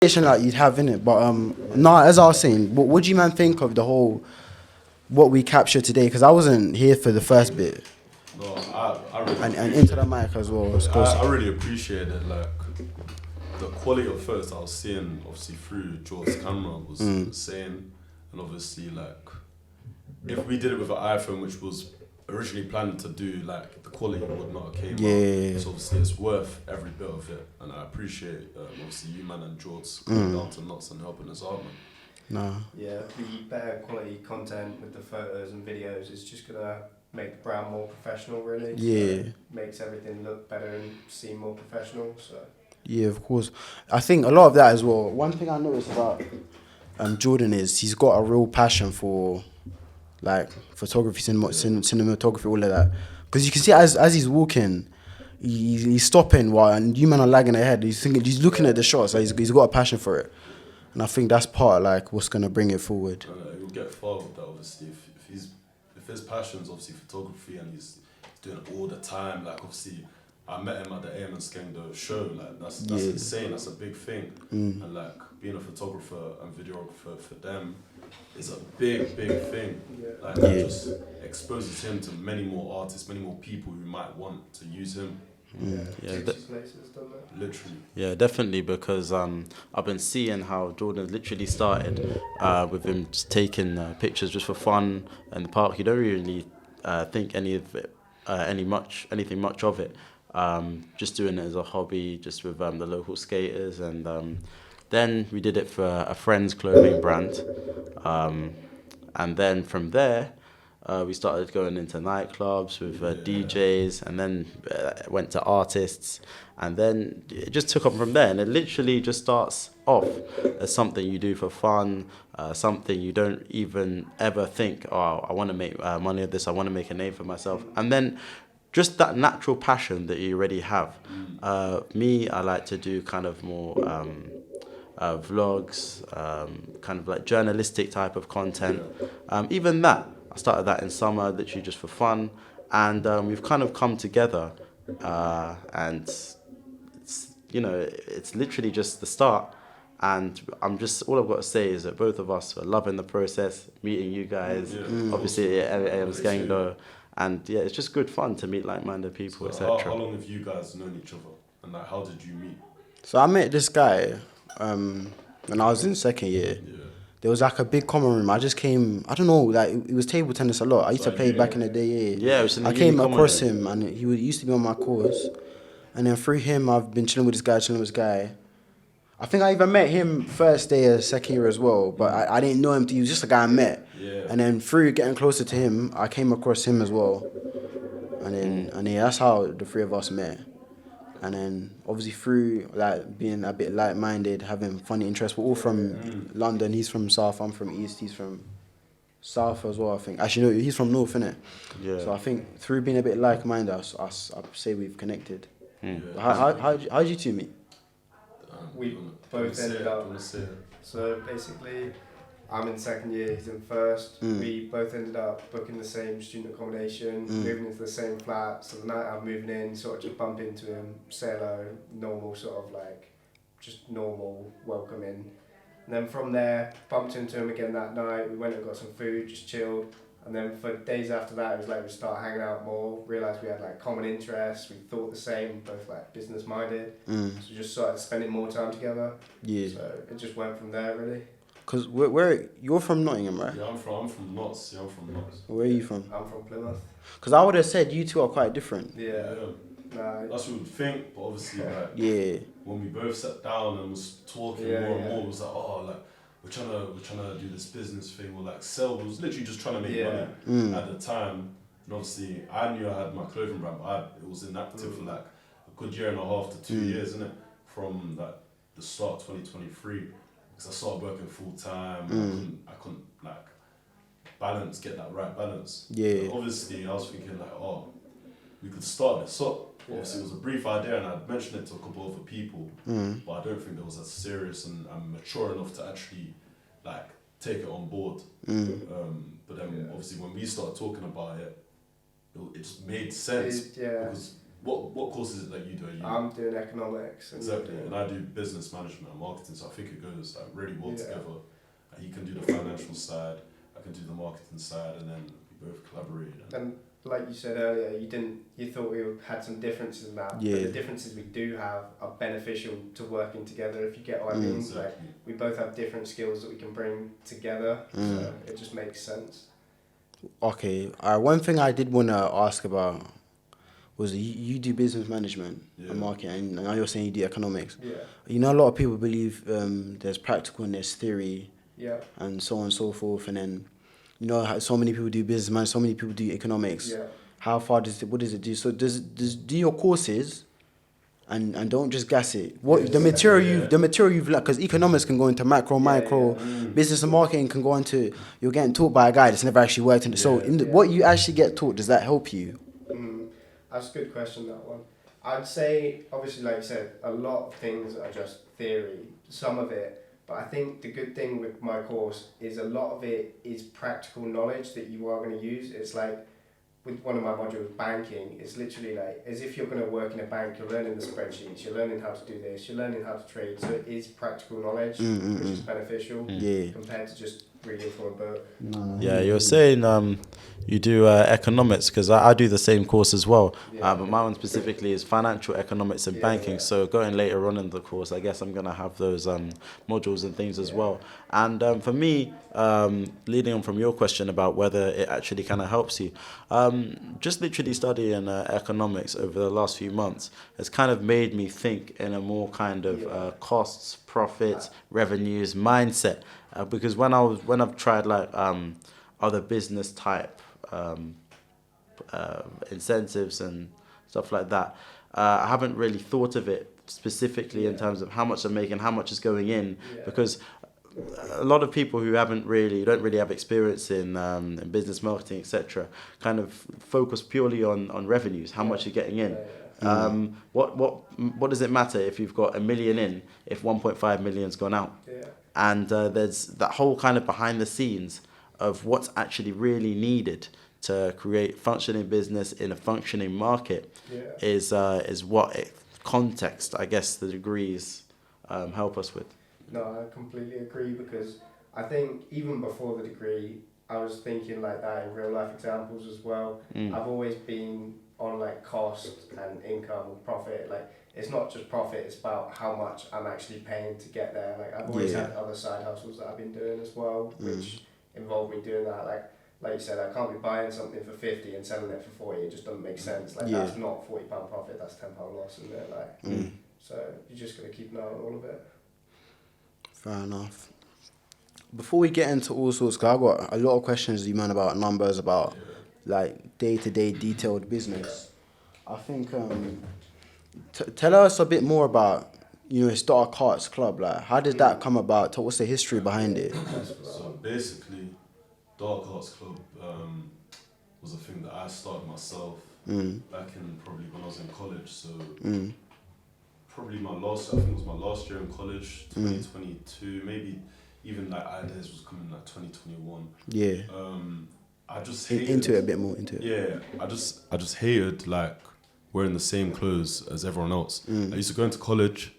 That you'd have in it, but no, as I was saying, what do you man think of the whole what we captured today? Because I wasn't here for the first bit, No, I really and into the appreciate mic as well. it. I really appreciate it. Like the quality of photos I was seeing, obviously through George's camera, was insane. And obviously, like if we did it with an iPhone, which was originally planned to do, like the quality would not have came Yeah. out. So obviously, it's worth every bit of it, and I appreciate obviously you man and George coming down to nuts and helping us out, man. No. Yeah, the better quality content with the photos and videos is just gonna make the brand more professional, really. Yeah. So it makes everything look better and seem more professional. So Yeah, of course. I think a lot of that as well. One thing I noticed about Jordan is he's got a real passion for like photography, cinematography, all of that. Because you can see as he's walking, he's stopping while and you man are lagging ahead. He's thinking, he's looking at the shots. Like he's got a passion for it, and I think that's part like what's gonna bring it forward. He'll get far with that, obviously. If his passion's obviously photography and he's doing it all the time, like obviously I met him at the AM Skengdo show. Like that's insane. That's a big thing. And like being a photographer and videographer for them is a big thing. Like that just exposes him to many more artists, many more people who might want to use him. Literally. Yeah, definitely, because I've been seeing how Jordan's literally started with him just taking pictures just for fun in the park. You don't really think anything much of it. Just doing it as a hobby, just with the local skaters, and then we did it for a friend's clothing brand, and then from there. We started going into nightclubs with DJs, and then went to artists, and then it just took up from there. And it literally just starts off as something you do for fun, something you don't even ever think, oh, I want to make money of this, I want to make a name for myself. And then just that natural passion that you already have. Me, I like to do kind of more vlogs, kind of like journalistic type of content. Even that. I started that in summer, literally just for fun, and we've kind of come together, and it's literally just the start, and all I've got to say is that both of us are loving the process, meeting you guys, obviously at AM Skengdo, and yeah, it's just good fun to meet like-minded people, So etc. how long have you guys known each other, and like how did you meet? So I met this guy when I was in second year. Yeah. There was like a big common room. I just came, I don't know, like it was table tennis a lot. I used to play back in the day, Yeah, it was in the I came uni across common him and he used to be on my course. And then through him, I've been chilling with this guy. I think I even met him first day of second year as well, but I didn't know him. He was just a guy I met. Yeah. And then through getting closer to him, I came across him as well. And then that's how the three of us met. And then obviously through like being a bit like-minded, having funny interests, we're all from London. He's from South, I'm from East, he's from South as well, I think. Actually, no, he's from North, innit? Yeah. So I think through being a bit like-minded, I'd say we've connected. How did you two meet? we both ended up. So basically, I'm in second year, he's in first. We both ended up booking the same student accommodation, moving into the same flat. So the night I'm moving in, sort of just bump into him, say hello, normal sort of like, just normal welcoming. And then from there, bumped into him again that night. We went and got some food, just chilled. And then for days after that, it was like we started hanging out more, realised we had like common interests, we thought the same, both like business minded. So just started spending more time together. Yeah. So it just went from there really. Because where you're from Nottingham, right? Yeah, I'm from Notts. Yeah, I'm from Notts. Where are you from? I'm from Plymouth. Because I would have said you two are quite different. Yeah. Nah, That's what we would think, but obviously, like, Yeah. when we both sat down and was talking more and more, it was like, oh, like, we're trying to do this business thing, or like sell. We was literally just trying to make money at the time. And obviously, I knew I had my clothing brand, but it was inactive for like a good year and a half to 2 years, innit? From like the start of 2023, because I started working full time. I couldn't like get that right balance. Yeah. But obviously, I was thinking like, oh, we could start this up. Obviously, it was a brief idea, and I'd mentioned it to a couple of other people, but I don't think it was as serious and I'm mature enough to actually like take it on board. But then obviously when we started talking about it, it just made sense because what course is it that you do? I'm doing economics. Exactly, and I do business management and marketing, so I think it goes like really well together. Like, you can do the financial side, I can do the marketing side, and then we both collaborate. And like you said earlier, you thought we had some differences in that, but the differences we do have are beneficial to working together, if you get what I mean. Exactly. Like, we both have different skills that we can bring together, so it just makes sense. Okay, one thing I did want to ask about was you do business management and marketing, and now you're saying you do economics. Yeah. You know, a lot of people believe there's practical and there's theory, and so on and so forth, and then, you know, how so many people do business management, so many people do economics. Yeah. How far what does it do? So does do your courses, and don't just gas it. What the material you've learned, because economics can go into macro, micro, business and marketing can go into, you're getting taught by a guy that's never actually worked in it. So what you actually get taught, does that help you? That's a good question, that one. I'd say, obviously, like you said, a lot of things are just theory, some of it, but I think the good thing with my course is a lot of it is practical knowledge that you are going to use. It's like, with one of my modules, banking, it's literally like, as if you're going to work in a bank, you're learning the spreadsheets, you're learning how to do this, you're learning how to trade, so it is practical knowledge, which is beneficial compared to just reading from a book. Yeah, you're saying you do economics, because I do the same course as well, but my one specifically is financial economics and banking. So going later on in the course, I guess I'm going to have those modules and things as well. And for me, leading on from your question about whether it actually kind of helps you, just literally studying economics over the last few months has kind of made me think in a more kind of costs, profits, revenues mindset. Because when I've tried like other business type incentives and stuff like that, I haven't really thought of it specifically in terms of how much I'm making, how much is going in, because a lot of people who don't really have experience in business marketing, etc., kind of focus purely on revenues, how much you're getting in. What does it matter if you've got $1 million in if 1.5 million's gone out? And there's that whole kind of behind the scenes of what's actually really needed to create functioning business in a functioning market is what context, I guess, the degrees help us with. No, I completely agree, because I think even before the degree, I was thinking like that in real life examples as well. I've always been on like cost and income and profit. Like, it's not just profit, it's about how much I'm actually paying to get there. Like, I've always had other side hustles that I've been doing as well, which involve me doing that. Like you said, I can't be buying something for 50 and selling it for 40. It just doesn't make sense. Like, that's not £40 profit, that's £10 loss, isn't it? Like, so you just got to keep an eye on all of it. Fair enough. Before we get into all sorts, because I've got a lot of questions, you man, about numbers, about like day-to-day detailed business. I think tell us a bit more about, you know, Dark Arts Club. Like, how did that come about? What's the history behind it? So basically, Dark Arts Club was a thing that I started myself back in probably when I was in college. So probably I think it was my last year in college, 2022, maybe even like ideas was coming like 2021. Yeah. I just hated into it a bit more into it. Yeah, I just hated like wearing the same clothes as everyone else. I used to go into college,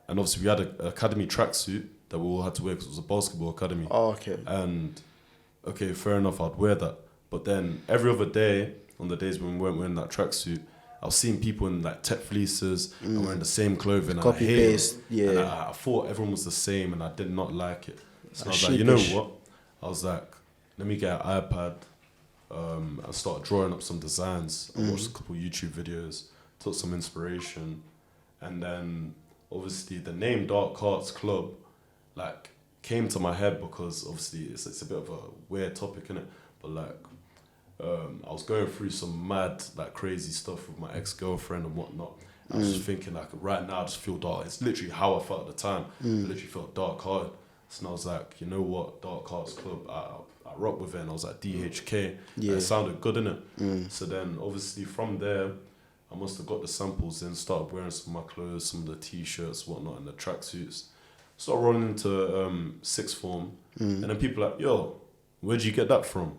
and obviously we had an academy tracksuit that we all had to wear because it was a basketball academy. Oh, okay. And okay, fair enough, I'd wear that. But then every other day, on the days when we weren't wearing that tracksuit, I was seeing people in like tech fleeces and wearing the same clothing. Copy paste, And I thought everyone was the same, and I did not like it. So I was like, you know what? I was like, let me get an iPad. I started drawing up some designs. I watched a couple YouTube videos, took some inspiration, and then obviously the name Dark Arts Club like came to my head because obviously it's a bit of a weird topic, innit? But like I was going through some mad like crazy stuff with my ex-girlfriend and whatnot. I was just thinking like right now I just feel dark. It's literally how I felt at the time. I literally felt dark-hearted. So I was like, you know what, Dark Arts Club, I rock with it, and I was like DHK. And it sounded good, innit? So then obviously from there, I must have got the samples in, started wearing some of my clothes, some of the t-shirts, whatnot, and the tracksuits. Started rolling into sixth form, and then people like, yo, where'd you get that from?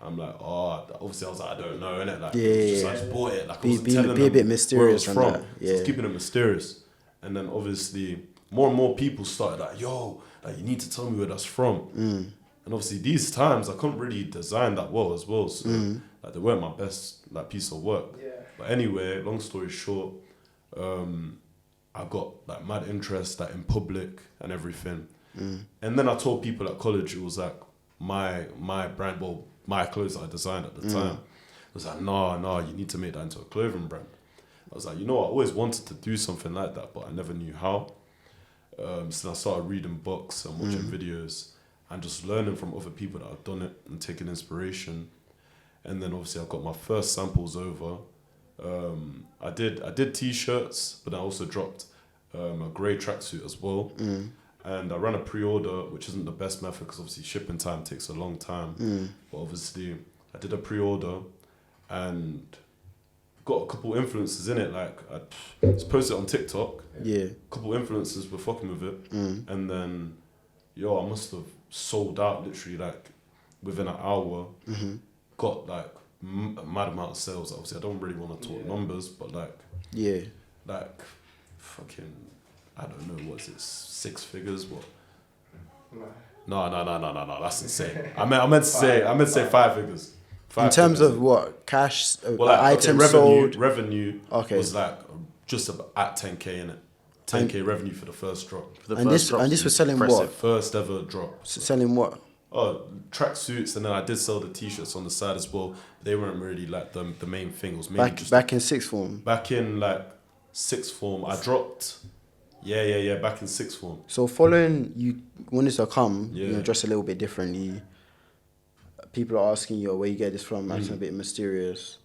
I'm like, oh, obviously I was like, I don't know, innit? Like, Yeah. I just bought it. Like, I Be wasn't telling a them bit mysterious where it was on from. that. So I was Yeah. keeping it mysterious. And then obviously more and more people started like, yo, like you need to tell me where that's from. And obviously these times I couldn't really design that well as well. So like they weren't my best like piece of work. Yeah. But anyway, long story short, I got like mad interest like in public and everything. And then I told people at college it was like my brand, well, my clothes that I designed at the time. It was like, no, you need to make that into a clothing brand. I was like, you know, I always wanted to do something like that, but I never knew how. So I started reading books and watching videos and just learning from other people that have done it and taking inspiration. And then obviously I got my first samples over. I did t-shirts, but I also dropped a grey tracksuit as well. And I ran a pre-order, which isn't the best method because obviously shipping time takes a long time. But obviously I did a pre-order and got a couple influencers in it. Like I just posted it on TikTok. Yeah. A couple influencers were fucking with it. And then, I must have sold out literally like within an hour. Got like a mad amount of sales. Obviously I don't really want to talk numbers, but like fucking, I don't know, what's it, 6 figures? What? No, that's insane. I meant to say 5 figures. In terms of what? Cash, well, like, items sold? Revenue Okay. was like just about at 10k in it. 10k revenue for the first drop. And this was selling what? First ever drop. Selling what? Oh, tracksuits, and then I did sell the t-shirts on the side as well. They weren't really like the main thing. It was mainly Back in sixth form. Back in like sixth form, I dropped. Yeah. Back in sixth form. So following you wanted to come, Yeah. dress a little bit differently. People are asking you where you get this from, acting a bit mysterious.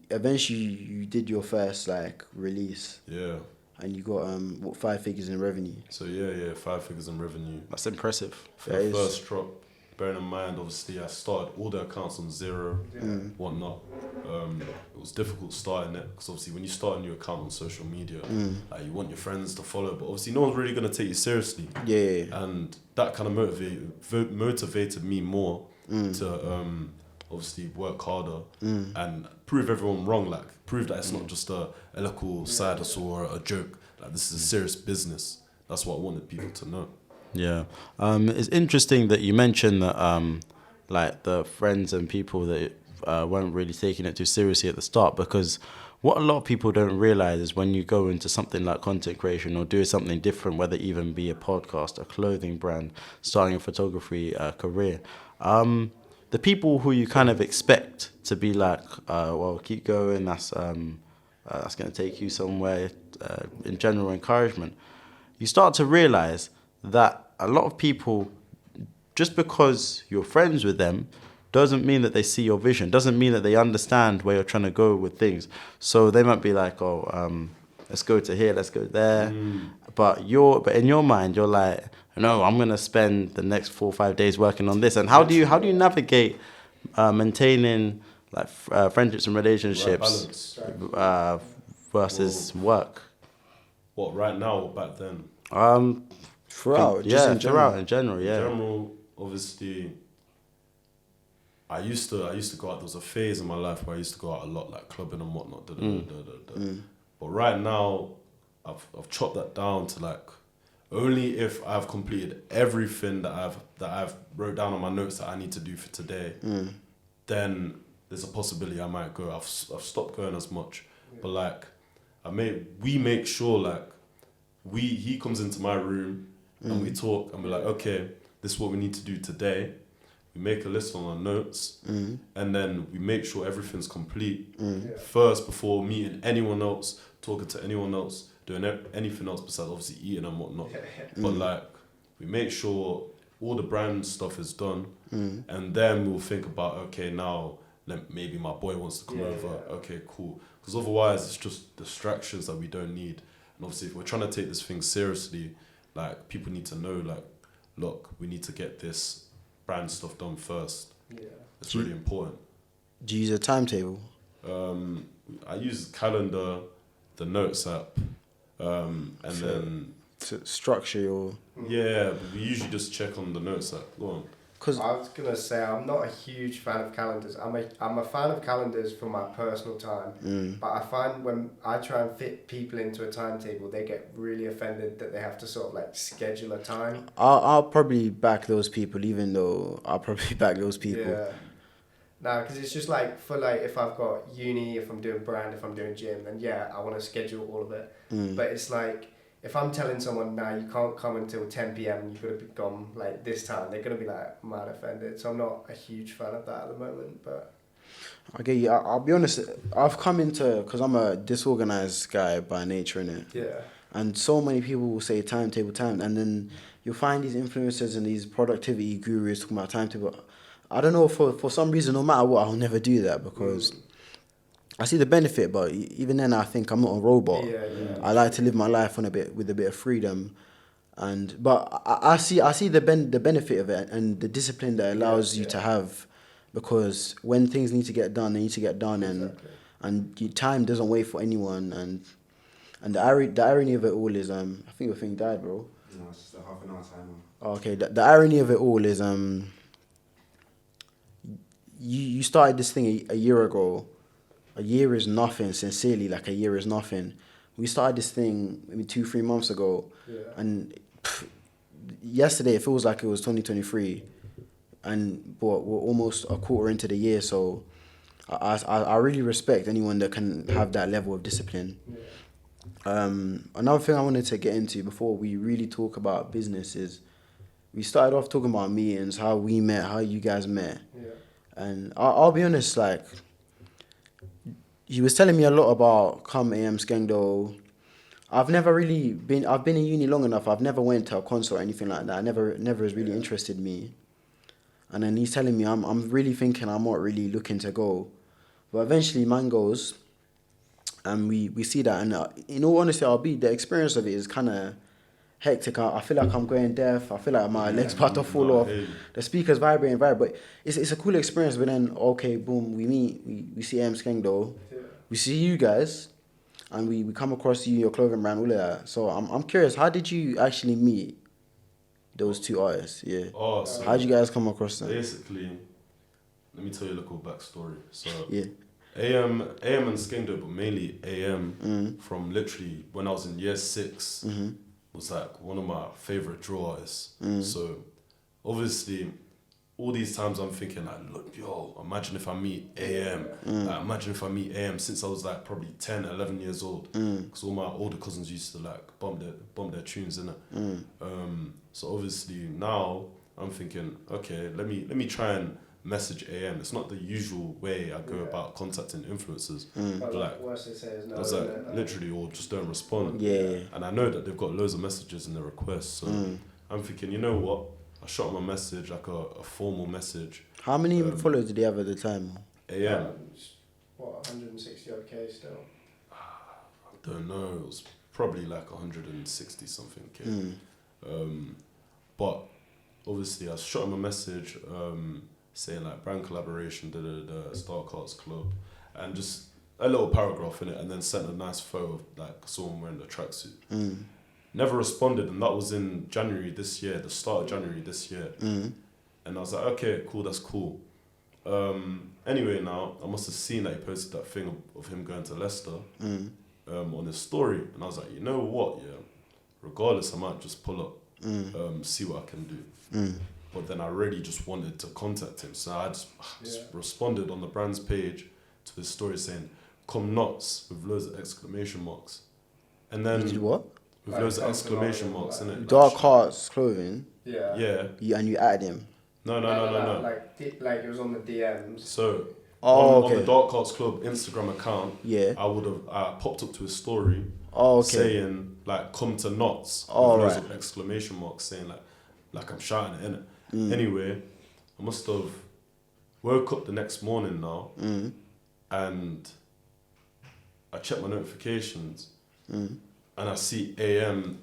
Eventually, you did your first like release. Yeah. And you got 5 figures in revenue. So 5 figures in revenue. That's impressive. For the first drop, bearing in mind, obviously, I started all the accounts on zero, whatnot. It was difficult starting it because obviously when you start a new account on social media, like, you want your friends to follow, but obviously no one's really gonna take you seriously. Yeah. And that kind of motivated me more to obviously work harder and prove everyone wrong. Like prove that it's not just a little side hustle or a joke. Like this is a serious business. That's what I wanted people to know. Yeah. It's interesting that you mentioned that like the friends and people that weren't really taking it too seriously at the start, because what a lot of people don't realize is when you go into something like content creation or do something different, whether it even be a podcast, a clothing brand, starting a photography career, the people who you kind of expect to be like, well, keep going, that's going to take you somewhere, in general encouragement, you start to realize that a lot of people, just because you're friends with them, doesn't mean that they see your vision, doesn't mean that they understand where you're trying to go with things. So they might be like, let's go to here, let's go there. But in your mind, you're like, no, I'm gonna spend the next 4 or 5 days working on this. And how do you navigate maintaining like friendships and relationships versus work? What, right now or back then? Throughout, in general. In general, obviously, I used to go out. There was a phase in my life where I used to go out a lot, like clubbing and whatnot. But right now, I've chopped that down to like only if I've completed everything that I've wrote down on my notes that I need to do for today. Then there's a possibility I might go. I've stopped going as much, but like we make sure like he comes into my room and we talk and we're like, okay, this is what we need to do today. We make a list on our notes and then we make sure everything's complete first before meeting anyone else, talking to anyone else, doing anything else besides obviously eating and whatnot. But like we make sure all the brand stuff is done and then we'll think about, okay, now maybe my boy wants to come over. Okay, cool. Because otherwise it's just distractions that we don't need. And obviously if we're trying to take this thing seriously, like people need to know, like, look, we need to get this brand stuff done first. It's really important. Do you use a timetable? I use calendar, the notes app, and then to structure your... Yeah, we usually just check on the notes app. Go on. Cause I was gonna say I'm not a huge fan of calendars. I'm a fan of calendars for my personal time, but I find when I try and fit people into a timetable, they get really offended that they have to sort of like schedule a time. I'll probably back those people, even though I'll probably back those people. Yeah. No, because it's just like for like if I've got uni, if I'm doing brand, if I'm doing gym, then yeah, I want to schedule all of it. But it's like if I'm telling someone now you can't come until 10 p.m. you've got to be gone like this time, they're gonna be like mad offended. So I'm not a huge fan of that at the moment. But I get you. I'll be honest. I've come into because I'm a disorganized guy by nature, innit? yeah, And so many people will say timetable, and then you'll find these influencers and these productivity gurus talking about timetable. I don't know, for some reason, no matter what, I'll never do that because I see the benefit, but even then I think I'm not a robot. yeah. I like to live my life with a bit of freedom. But I see the benefit of it and the discipline that allows you to have, because when things need to get done, they need to get done, and time doesn't wait for anyone. And the irony of it all is I think your thing died, bro. No, it's just a half an hour timer. Oh, okay. The irony of it all is you started this thing a year ago. A year is nothing. Sincerely, like a year is nothing. We started this thing maybe 2-3 months ago, and yesterday it feels like it was 2023, but we're almost a quarter into the year. So I really respect anyone that can have that level of discipline. Another thing I wanted to get into before we really talk about business is we started off talking about meetings, how we met, how you guys met. And I'll be honest, like, he was telling me a lot about come AM Skengdo. I've been in uni long enough, I've never went to a concert or anything like that. Never has really interested me. And then he's telling me I'm really thinking I'm not really looking to go. But eventually man goes, and we see that, and in all honesty, the experience of it is kind of hectic. I feel like I'm going deaf. I feel like my legs about to fall off. The speakers vibrate, but it's a cool experience. But then, okay, boom, we meet, we see AM Skengdo, we see you guys, and we come across you, your clothing brand, all of that. So I'm curious, how did you actually meet those two artists? Yeah. Oh, so how did you guys come across them? basically, let me tell you a little backstory. So Yeah. AM and Skengdo, but mainly AM, from literally when I was in year 6, was like one of my favorite drill artists. So obviously, all these times I'm thinking like, look, yo, imagine if I meet AM. Like, imagine if I meet AM since I was like probably 10, 11 years old. Because all my older cousins used to like bump their tunes, innit? So obviously now I'm thinking, okay, let me try and message AM. It's not the usual way I go about contacting influencers. But like, worst they say is no. I was like, literally, or just don't respond. Yeah. And I know that they've got loads of messages in their requests. So I'm thinking, you know what? I shot them a message, like a formal message. How many followers did they have at the time? AM. What, 160 odd K still? I don't know. It was probably like 160 something K. But obviously, I shot him a message saying like brand collaboration, Star Cards Club, and just a little paragraph in it, and then sent a nice photo of like someone wearing a tracksuit. Never responded, and that was in January this year, the start of January this year. And I was like, okay, cool, that's cool. Anyway, now I must have seen that he posted that thing of him going to Leicester on his story, and I was like, you know what, yeah, regardless, I might just pull up, see what I can do. But then I really just wanted to contact him, so I just responded on the brand's page to his story saying, "Come nuts," with loads of exclamation marks. And then You did what? with loads of exclamation marks, innit? Dark Hearts Clothing. Yeah. Yeah. And you added him. No. Like it was on the DMs. So Oh, on okay. the Dark Arts Club Instagram account, Yeah. I popped up to his story Oh, okay. saying like "come to knots" with Oh, loads right. of exclamation marks, saying like I'm shouting it, innit? Anyway, I must have woke up the next morning now, and I checked my notifications, and I see AM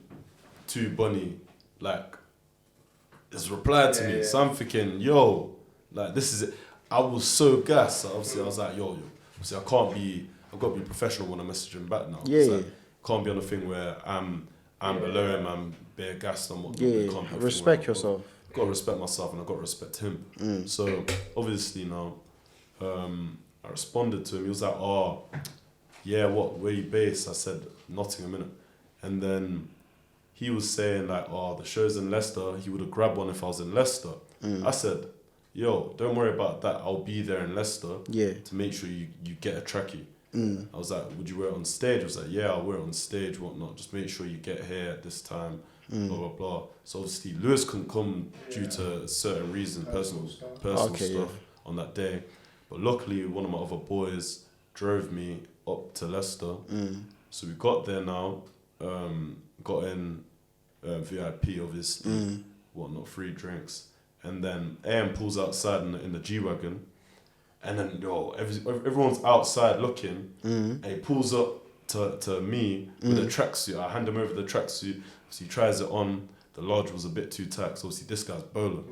2 Bunny like has replied to me. So I'm thinking, yo, like this is it. I was so gassed. So obviously, I was like, yo, obviously I've got to be professional when I message him back now. Yeah, Like, can't be on a thing where I'm below him, I'm bare gassed and whatnot. Yeah, It can't be a thing respect where yourself. got to respect myself and I got to respect him. So obviously now, I responded to him. He was like, "Oh, yeah, where you based?" I said, "Nottingham, innit?" And then he was saying like, "Oh, the show's in Leicester. He would have grabbed one if I was in Leicester." I said, "Yo, don't worry about that. I'll be there in Leicester to make sure you get a trackie." I was like, "Would you wear it on stage?" I was like, "Yeah, I'll wear it on stage, whatnot. Just make sure you get here at this time, blah, blah, blah." So obviously Lewis couldn't come due to a certain reason, personal stuff on that day. But luckily, one of my other boys drove me up to Leicester. So we got there now, got in VIP, obviously, whatnot, free drinks. And then AM pulls outside in the G-Wagon. And then, everyone's outside looking. And he pulls up to me with a tracksuit. I hand him over the tracksuit. So he tries it on. The large was a bit too tight. So obviously this guy's bowler.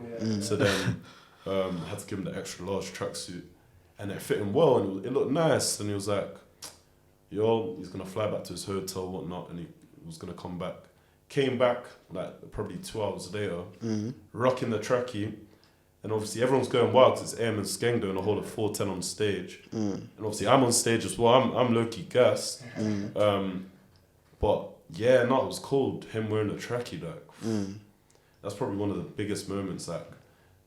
So then I had to give him the extra large tracksuit. And it fit him well and it looked nice. And he was like, he's going to fly back to his hotel, whatnot. And he was going to come back. Came back like probably 2 hours later, rocking the trackie. And obviously everyone's going wild because it's AM and Skengdo and a whole of 410 on stage. And obviously I'm on stage as well. I'm low-key gassed. But yeah, no, it was cold. Him wearing the trackie, like, that's probably one of the biggest moments. Like,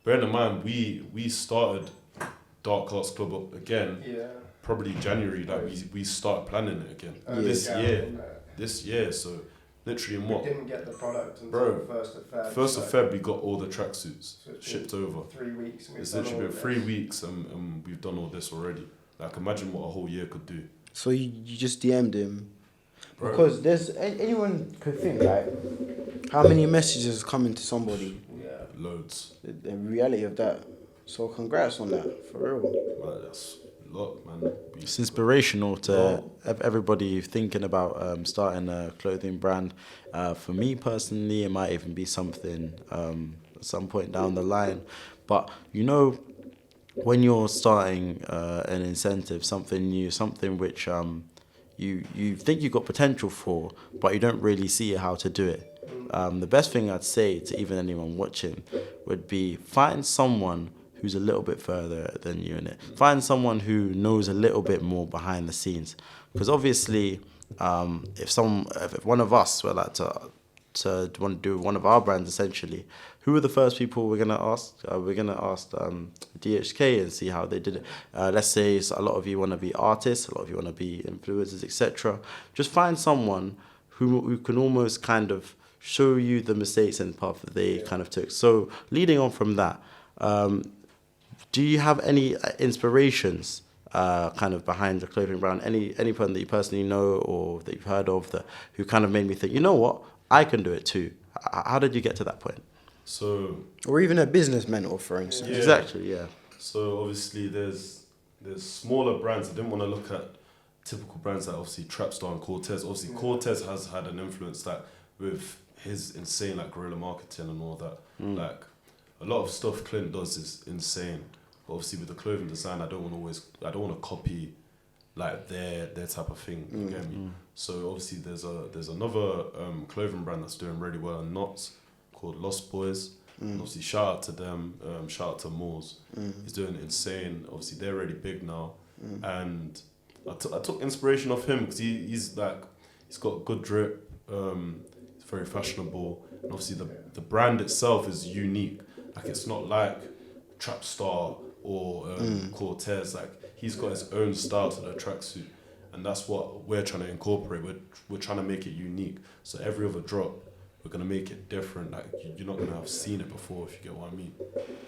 bearing in mind, we started Dark Arts Club up again. Probably January. Like we started planning it again this year. So literally in what? We didn't get the product until 1st of Feb. 1st of Feb, we got all the tracksuits shipped over. 3 weeks. It's literally been 3 weeks and we've done all this already. Like, imagine what a whole year could do. So you just DM'd him? Bro. Because there's anyone could think, like, how many messages coming to somebody? Loads. The reality of that. So congrats on that, for real. Like, that's a lot, man. It's inspirational to everybody thinking about starting a clothing brand. For me personally, it might even be something at some point down the line. But, when you're starting an incentive, something new, something which you think you've got potential for, but you don't really see how to do it. The best thing I'd say to even anyone watching would be find someone who's a little bit further than you in it. Find someone who knows a little bit more behind the scenes. Because obviously, if one of us were like to want to do one of our brands, essentially, who are the first people we're gonna ask? We're gonna ask DHK and see how they did it. Let's say a lot of you want to be artists, a lot of you want to be influencers, etc. Just find someone who can almost kind of show you the mistakes and path that they kind of took. So leading on from that, do you have any inspirations kind of behind the clothing brand? Anyone that you personally know or that you've heard of who kind of made me think, you know what, I can do it too. How did you get to that point? So, or even a business mentor, for instance. Yeah. Exactly, yeah. So obviously there's smaller brands. I didn't want to look at typical brands like obviously Trapstar and Cortez. Obviously Cortez has had an influence that with his insane like guerrilla marketing and all that. Like a lot of stuff Clint does is insane. But obviously with the clothing design, I don't want to copy like their type of thing. You get me? So obviously there's another clothing brand that's doing really well in Knots called Lost Boys. And obviously shout out to them, shout out to Moores. He's doing insane. Obviously they're really big now. And I took inspiration off him because he's got good drip, he's very fashionable, and obviously the brand itself is unique. Like it's not like Trapstar or Cortez. Like he's got his own style to the tracksuit, and that's what we're trying to incorporate. We're trying to make it unique. So every other drop, we're gonna make it different. Like you're not gonna have seen it before, if you get what I mean.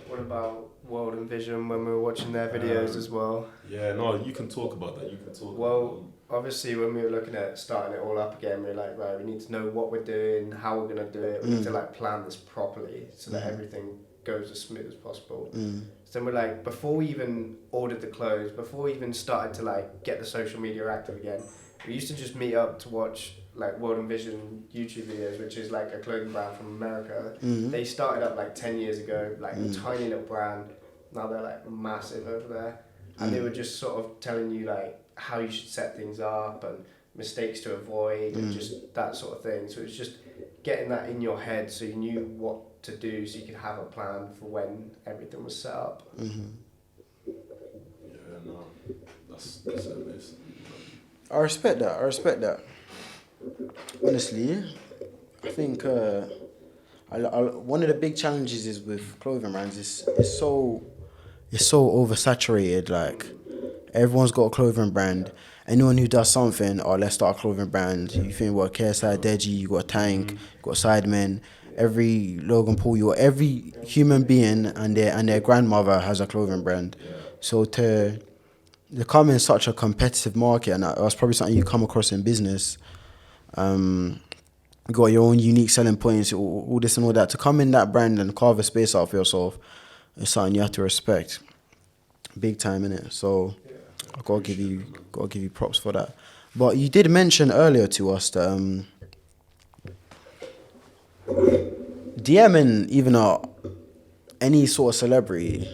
What about World and Vision when we were watching their videos as well? Yeah, no, you can talk about that. Obviously when we were looking at starting it all up again, we were like, right, we need to know what we're doing, how we're gonna do it. We need to like plan this properly so that everything goes as smooth as possible. So we're like, before we even ordered the clothes, before we even started to like get the social media active again, we used to just meet up to watch like World and Vision YouTube videos, which is like a clothing brand from America. They started up like 10 years ago, like a tiny little brand. Now they're like massive over there. And they were just sort of telling you like how you should set things up and mistakes to avoid and just that sort of thing. So it's just getting that in your head so you knew what to do, so you could have a plan for when everything was set up. Yeah, no, that's it, basically. I respect that. Honestly, I think one of the big challenges is with clothing brands is it's so oversaturated. Like everyone's got a clothing brand. Anyone who does something, let's start a clothing brand. You think what KSI, Deji, you got Tank, you got Sidemen. Every Logan Paul, every human being and their grandmother has a clothing brand. Yeah. So to come in such a competitive market, and that's probably something you come across in business. You got your own unique selling points, all this and all that. To come in that brand and carve a space out for yourself is something you have to respect, big time, innit? So I gotta give you props for that. But you did mention earlier to us that DMing even any sort of celebrity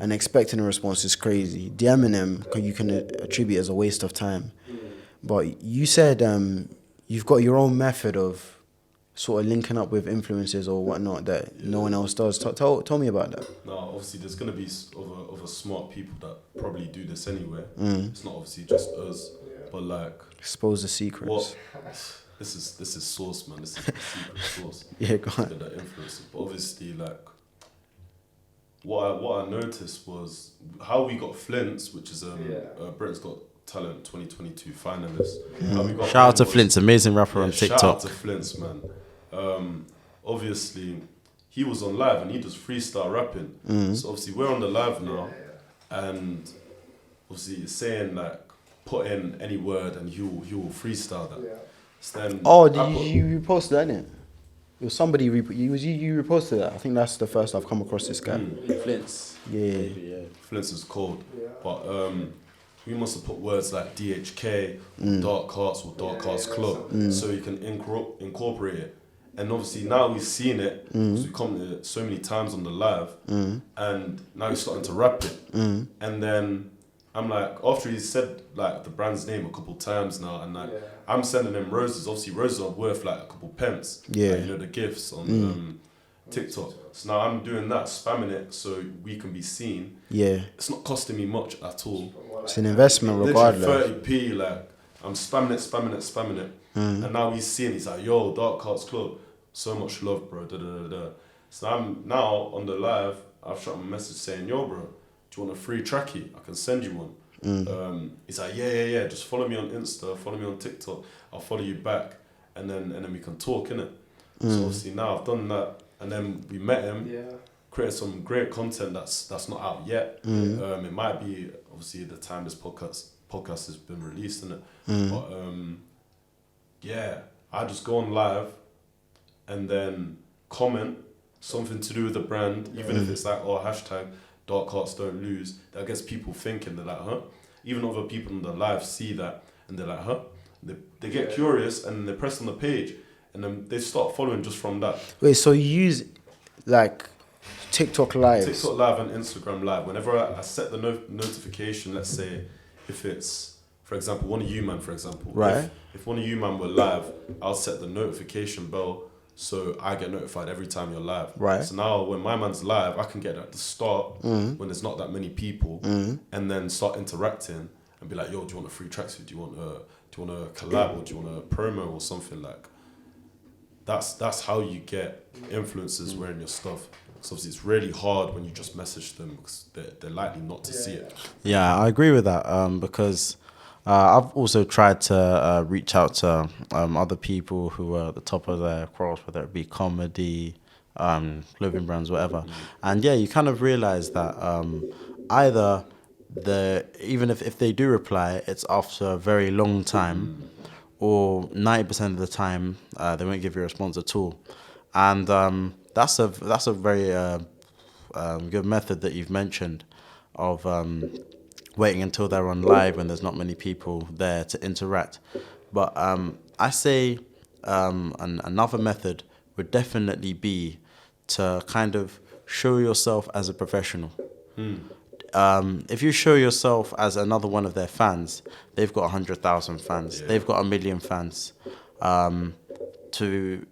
and expecting a response is crazy. DMing them you can attribute as a waste of time. But you said you've got your own method of sort of linking up with influencers or whatnot that no one else does. Tell me about that. Now, obviously, there's gonna be other smart people that probably do this anyway. It's not obviously just us, but like expose the secrets. What? This is sauce, man. This is the secret sauce. Yeah, go on. That influences, but obviously, like what I noticed was how we got Flint's, which is Britain's Got Talent 2022 finalist. How we got Shout out to was- Flint's, amazing rapper on Shout out TikTok. to Flint's, man. Obviously, he was on live and he does freestyle rapping. So obviously we're on the live now, and obviously it's saying like put in any word and he will freestyle that. Yeah. So then You reposted that, innit? It was somebody you reposted that. I think that's the first I've come across this guy. Flint's. Yeah. Flint's is cold, Yeah. but we must have put words like DHK, or Dark Arts or Dark Arts Club, so you can incorporate it. And obviously now we've seen it, because we commented so many times on the live, and now he's starting to rap it. And then I'm like, after he's said like the brand's name a couple times now, and like I'm sending him roses. Obviously roses are worth like a couple pence. Yeah. Like, you know, the gifts on TikTok. So now I'm doing that, spamming it so we can be seen. Yeah. It's not costing me much at all. It's an investment regardless. Literally 30p, like I'm spamming it. And now he's seeing, he's like, yo, Dark Arts Club, so much love, bro. So I'm now on the live, I've shot him a message saying, yo, bro, do you want a free trackie? I can send you one. He's like, yeah, just follow me on Insta, follow me on TikTok, I'll follow you back, and then we can talk, innit? So obviously now I've done that, and then we met him, created some great content that's not out yet. It might be obviously the time this podcast has been released, innit? But I just go on live and then comment something to do with the brand, even if it's like hashtag Dark Arts Don't Lose. That gets people thinking. They're like, huh? Even other people on the live see that and they're like, huh? They get curious and they press on the page and then they start following just from that. Wait, so you use like TikTok Live? TikTok Live and Instagram Live. Whenever I set the notification, let's say if it's, for example, one of you man, for example. Right. If one of you man were live, I'll set the notification bell so I get notified every time you're live. Right. So now when my man's live, I can get at the start when there's not that many people, and then start interacting and be like, yo, do you want a free tracksuit? Do you want a collab, or do you want a promo or something like? That's how you get influencers wearing your stuff. So obviously it's really hard when you just message them because they're likely not to see it. Yeah, I agree with that because I've also tried to reach out to other people who are at the top of their craft, whether it be comedy, clothing brands, whatever. And yeah, you kind of realize that either even if they do reply, it's after a very long time, or 90% of the time they won't give you a response at all. And that's a very good method that you've mentioned of waiting until they're on live when there's not many people there to interact. But I say another method would definitely be to kind of show yourself as a professional. If you show yourself as another one of their fans, they've got 100,000 fans. Yeah. They've got 1 million fans. To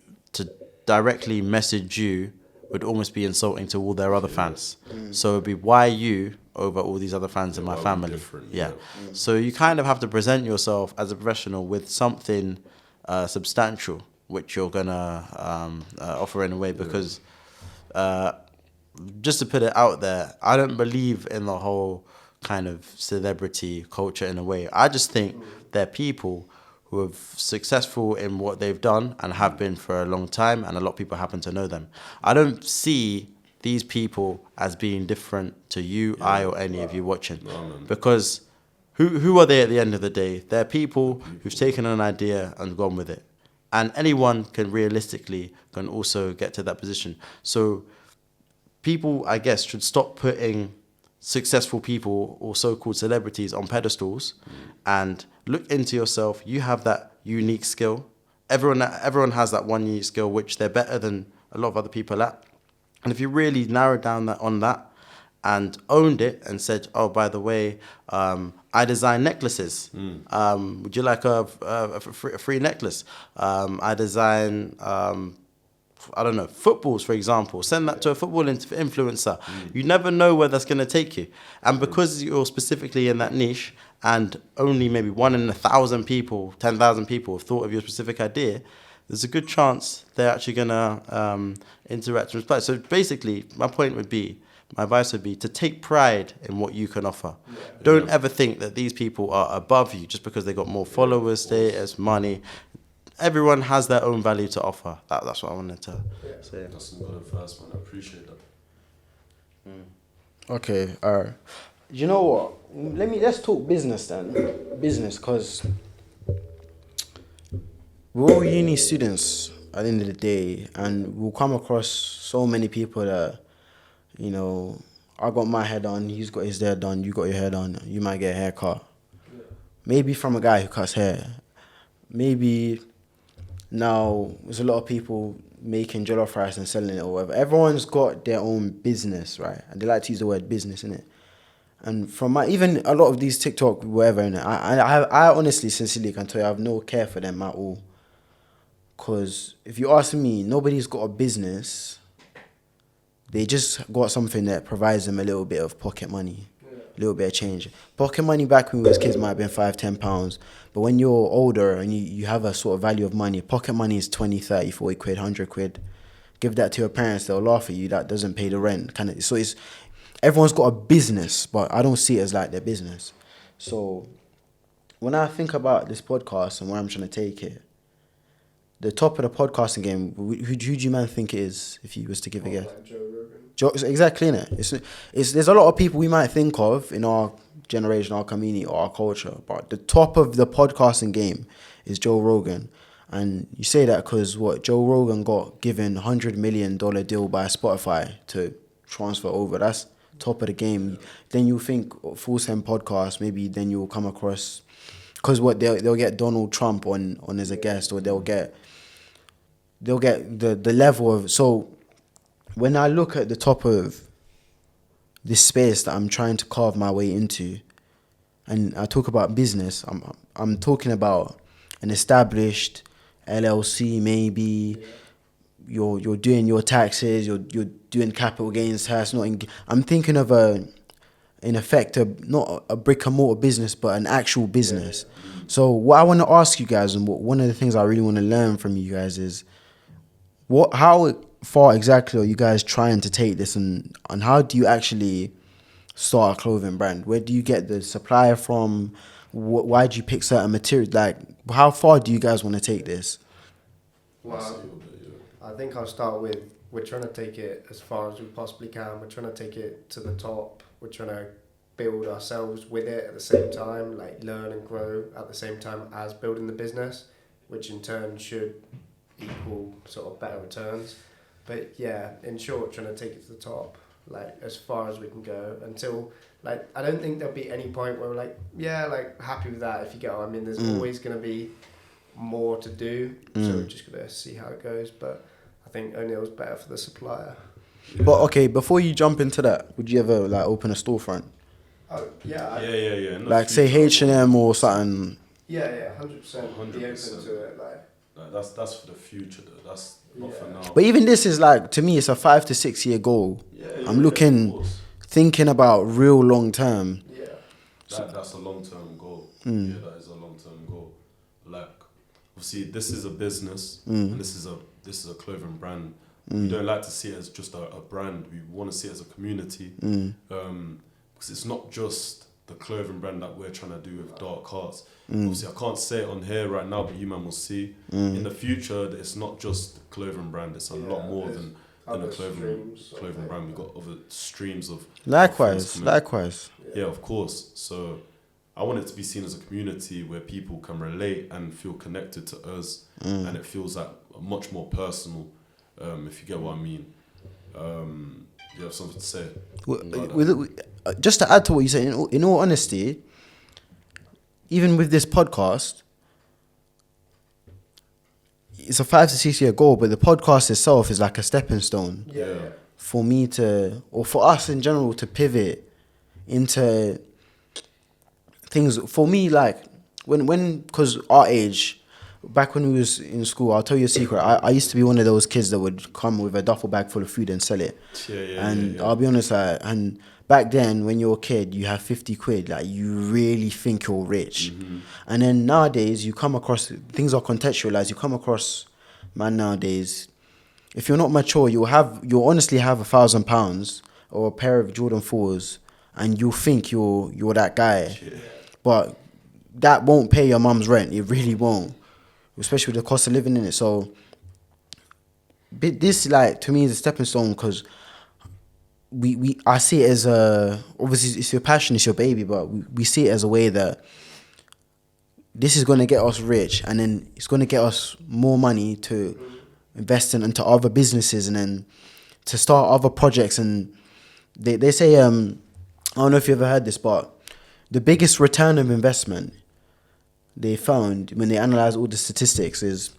directly message you would almost be insulting to all their other fans. So it'd be why you over all these other fans in my family. Yeah. So you kind of have to present yourself as a professional with something substantial, which you're gonna offer in a way, because just to put it out there, I don't believe in the whole kind of celebrity culture in a way. I just think they're people who are successful in what they've done and have been for a long time, and a lot of people happen to know them. I don't see these people as being different to you, I, or any of you watching. Because who are they at the end of the day? They're people who've taken an idea and gone with it. And anyone can also get to that position. So people, I guess, should stop putting successful people or so-called celebrities on pedestals and look into yourself. You have that unique skill. Everyone has that one unique skill which they're better than a lot of other people at. And if you really narrowed down on that and owned it and said, oh, by the way, I design necklaces. Would you like a free necklace? I design, I don't know, footballs, for example. Send that to a football influencer. You never know where that's going to take you. And because you're specifically in that niche and only maybe 1 in 1,000 people, 10,000 people have thought of your specific idea, there's a good chance they're actually going to interact and reply. So basically, my advice would be to take pride in what you can offer. Don't ever think that these people are above you just because they got more followers, status, money. Everyone has their own value to offer. That's what I wanted to say. That's some good advice, man. I appreciate that. Okay, all right. You know what? Let's talk business then. Business, because we're all uni students at the end of the day, and we'll come across so many people that, you know, I got my hair done, he's got his hair done, you got your hair done, you might get a haircut. Maybe from a guy who cuts hair. Maybe now there's a lot of people making jollof rice and selling it or whatever. Everyone's got their own business, right? And they like to use the word business, innit? And from even a lot of these TikTok, whatever, innit? I honestly, sincerely can tell you, I have no care for them at all. Because if you ask me, nobody's got a business. They just got something that provides them a little bit of pocket money, a little bit of change. Pocket money back when we was kids might have been £5-10, but when you're older and you have a sort of value of money, pocket money is 20, 30, 40 quid, 100 quid. Give that to your parents, they'll laugh at you. That doesn't pay the rent. So everyone's got a business, but I don't see it as like their business. So when I think about this podcast and where I'm trying to take it, the top of the podcasting game, who do you man think it is if you was to give a guess? Exactly, innit? There's a lot of people we might think of in our generation, our community, or our culture, but the top of the podcasting game is Joe Rogan. And you say that because Joe Rogan got given $100 million deal by Spotify to transfer over. That's top of the game. Then you think Full Send Podcast, maybe then you'll come across, because they'll get Donald Trump on as a guest, or they'll get the level of. So when I look at the top of this space that I'm trying to carve my way into, and I talk about business, I'm talking about an established LLC, maybe. You're doing your taxes, you're doing capital gains tax. I'm thinking of in effect, not a brick and mortar business, but an actual business. So what I want to ask you guys, and one of the things I really want to learn from you guys is, how far exactly are you guys trying to take this, and how do you actually start a clothing brand? Where do you get the supplier from? Why do you pick certain materials? Like, how far do you guys want to take this? Well, I think I'll start with, we're trying to take it as far as we possibly can. We're trying to take it to the top. We're trying to build ourselves with it at the same time, like learn and grow at the same time as building the business, which in turn should equal sort of better returns. But yeah, in short, trying to take it to the top, like as far as we can go, until, like, I don't think there'll be any point where we're like, yeah, like happy with that, if you get what I mean. There's always going to be more to do, so we're just going to see how it goes. But I think O'Neill's better for the supplier. But okay, before you jump into that, would you ever like open a storefront? Oh yeah. Yeah. Like say H&M or something. Yeah, 100%. Be open to it, like. Like that's for the future, though. That's not for now. But even this is like, to me, it's a 5 to 6 year goal. I'm looking, thinking about real long term. Yeah. That's a long-term goal. Yeah, that is a long-term goal. Like, obviously, this is a business, and this is a clothing brand. We don't like to see it as just a brand. We want to see it as a community, because it's not just the clothing brand that we're trying to do with Dark Hearts. Obviously, I can't say it on here right now, but you man will see in the future that it's not just the clothing brand. It's a lot more than a clothing brand. We've got other streams of Likewise. Yeah, of course. So I want it to be seen as a community where people can relate and feel connected to us, and it feels like much more personal, if you get what I mean. You have something to say? Just to add to what you said, in all honesty, even with this podcast, it's a 5 to 6 year goal, but the podcast itself is like a stepping stone for me to, or for us in general, to pivot into things. For me, like because our age, back when we was in school, I'll tell you a secret. I used to be one of those kids that would come with a duffel bag full of food and sell it. I'll be honest, and back then, when you're a kid, you have 50 quid, like you really think you're rich. And then nowadays, you come across, things are contextualized. You come across, man, nowadays, if you're not mature, you'll honestly have £1,000 or a pair of Jordan 4s, and you'll think you're that guy. But that won't pay your mum's rent. It really won't, especially with the cost of living in it. So this, like, to me, is a stepping stone, because I see it as obviously it's your passion, it's your baby, but we see it as a way that this is going to get us rich, and then it's going to get us more money to invest into other businesses, and then to start other projects. And they say, I don't know if you ever heard this, but the biggest return of investment they found when they analyzed all the statistics is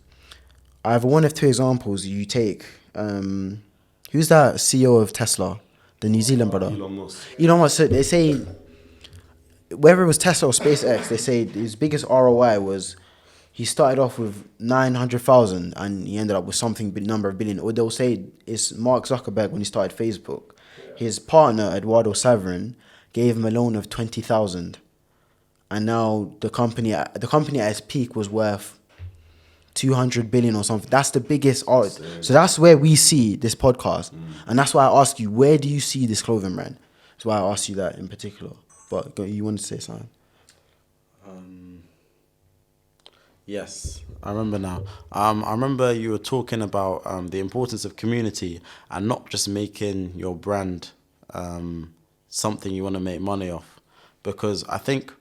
either one of two examples. You take, who's that CEO of Tesla? The New Zealand brother. Elon Musk. So they say, whether it was Tesla or SpaceX, they say his biggest ROI was he started off with 900,000 and he ended up with something number of billion. Or they'll say it's Mark Zuckerberg when he started Facebook. His partner, Eduardo Saverin, gave him a loan of 20,000. And now the company at its peak was worth 200 billion or something. That's the biggest art. So that's where we see this podcast. And that's why I ask you, where do you see this clothing brand? That's why I asked you that in particular. But you wanted to say something? Yes, I remember now. I remember you were talking about the importance of community and not just making your brand something you want to make money off. Because I think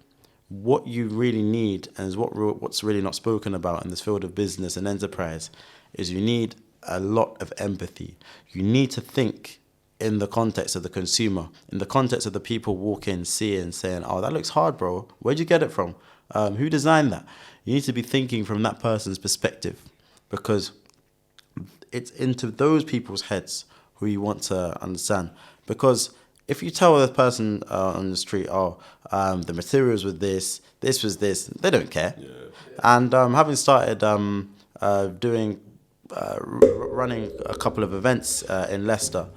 what you really need, and is what's really not spoken about in this field of business and enterprise, is you need a lot of empathy. You need to think in the context of the consumer, in the context of the people walking, seeing, saying, oh, that looks hard, bro. Where'd you get it from? Who designed that? You need to be thinking from that person's perspective, because it's into those people's heads who you want to understand. Because if you tell the person on the street, the materials were this was this, they don't care. And having started running a couple of events in Leicester,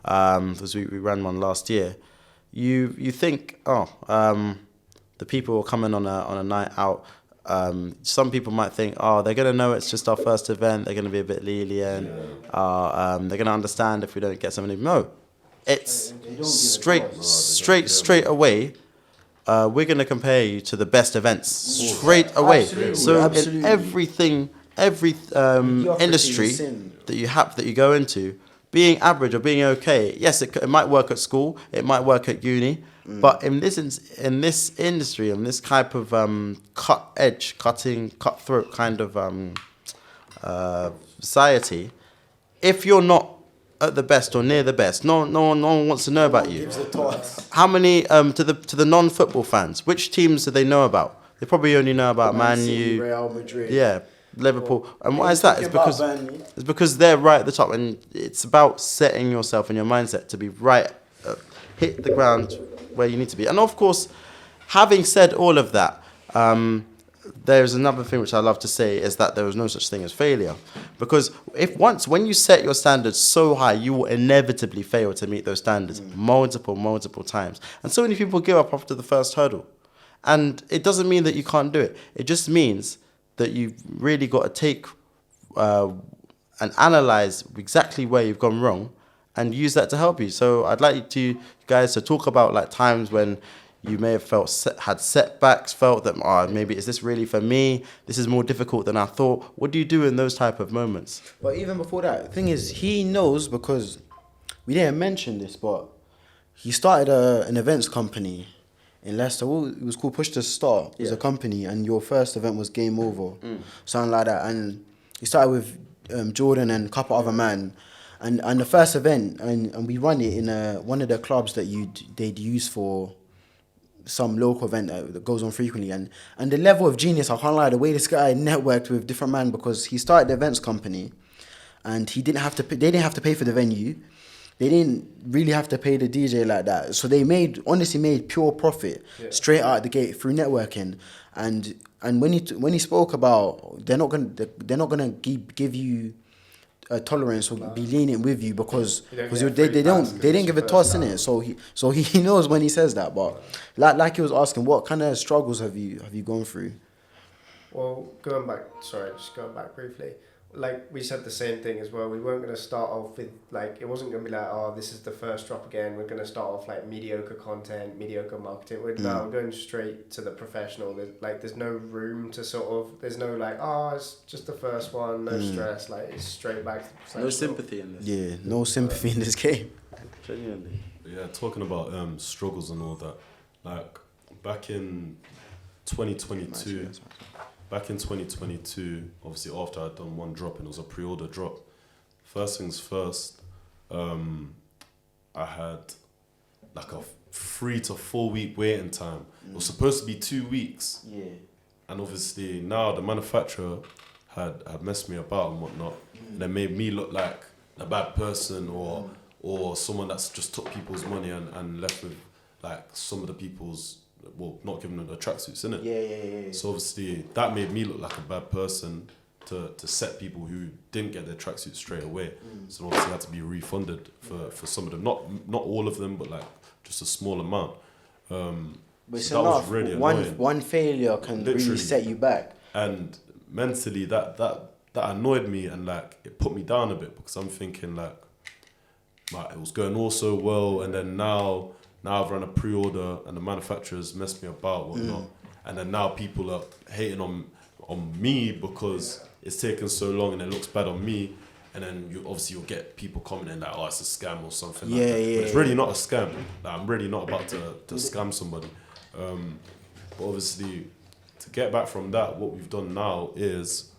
because we ran one last year, you think, the people are coming on a night out. Some people might think, they're going to know it's just our first event, they're going to be a bit lenient, they're going to understand if we don't get somebody. No. It's straight away. We're going to compare you to the best events straight away. Absolutely. In every industry that you go into, being average or being okay, yes, it might work at school, it might work at uni, but in this industry, in this type of cutthroat kind of society, if you're not at the best or near the best, no one wants to know about you. How many to the non-football fans? Which teams do they know about? They probably only know about Man U, Real Madrid, Liverpool. And why is that? It's because they're right at the top, and it's about setting yourself and your mindset to be right, hit the ground where you need to be. And of course, having said all of that, there's another thing which I love to say is that there is no such thing as failure, because when you set your standards so high, you will inevitably fail to meet those standards multiple times, and so many people give up after the first hurdle, and it doesn't mean that you can't do it. It just means that you've really got to take and analyze exactly where you've gone wrong, and use that to help you. So I'd like you guys to talk about like times when you may have had setbacks, felt that maybe is this really for me? This is more difficult than I thought. What do you do in those type of moments? But even before that, the thing is, he knows, because we didn't mention this, but he started an events company in Leicester. It was called Push to Start. It was a company, and your first event was Game Over, something like that. And he started with Jordan and a couple other men. And the first event, and we run it in one of the clubs that they'd use for some local event that goes on frequently, and the level of genius, I can't lie, the way this guy networked with different men, because he started the events company, and they didn't have to pay for the venue, they didn't really have to pay the DJ like that, so they honestly made pure profit straight out the gate through networking. And when he spoke about they're not gonna give you tolerance or be lenient with you because they didn't give a toss in it. So he knows when he says that. But like he was asking, what kind of struggles have you gone through? Well, going back briefly, like we said the same thing as well. We weren't going to start off with like, it wasn't going to be like, oh, this is the first drop again. We're going to start off like mediocre content, mediocre marketing. We're going straight to the professional. There's no room to there's no like, oh, it's just the first one, no stress. Like it's straight back to the professional. No sympathy in this. Yeah, no sympathy in this game. Genuinely. Yeah, talking about struggles and all that. Like back in 2022. Back in 2022, obviously after I'd done one drop, and it was a pre-order drop. First things first, I had like a 3 to 4 week waiting time. It was supposed to be 2 weeks. Yeah. And obviously now the manufacturer had messed me about and whatnot. And they made me look like a bad person or someone that's just took people's money and left with like some of the people's, well, not giving them the tracksuits, innit? Yeah. So obviously that made me look like a bad person to set people who didn't get their tracksuits straight away. So obviously I had to be refunded for some of them. Not all of them, but like just a small amount. But so that was really annoying. One failure can really set you back. And mentally that annoyed me, and like it put me down a bit, because I'm thinking like it was going all so well, and then now I've run a pre-order and the manufacturers messed me about, whatnot. And then now people are hating on me because it's taken so long and it looks bad on me. And then you'll get people commenting like, oh, it's a scam or something like that. But it's really not a scam. Like, I'm really not about to scam somebody. But obviously, to get back from that, what we've done now is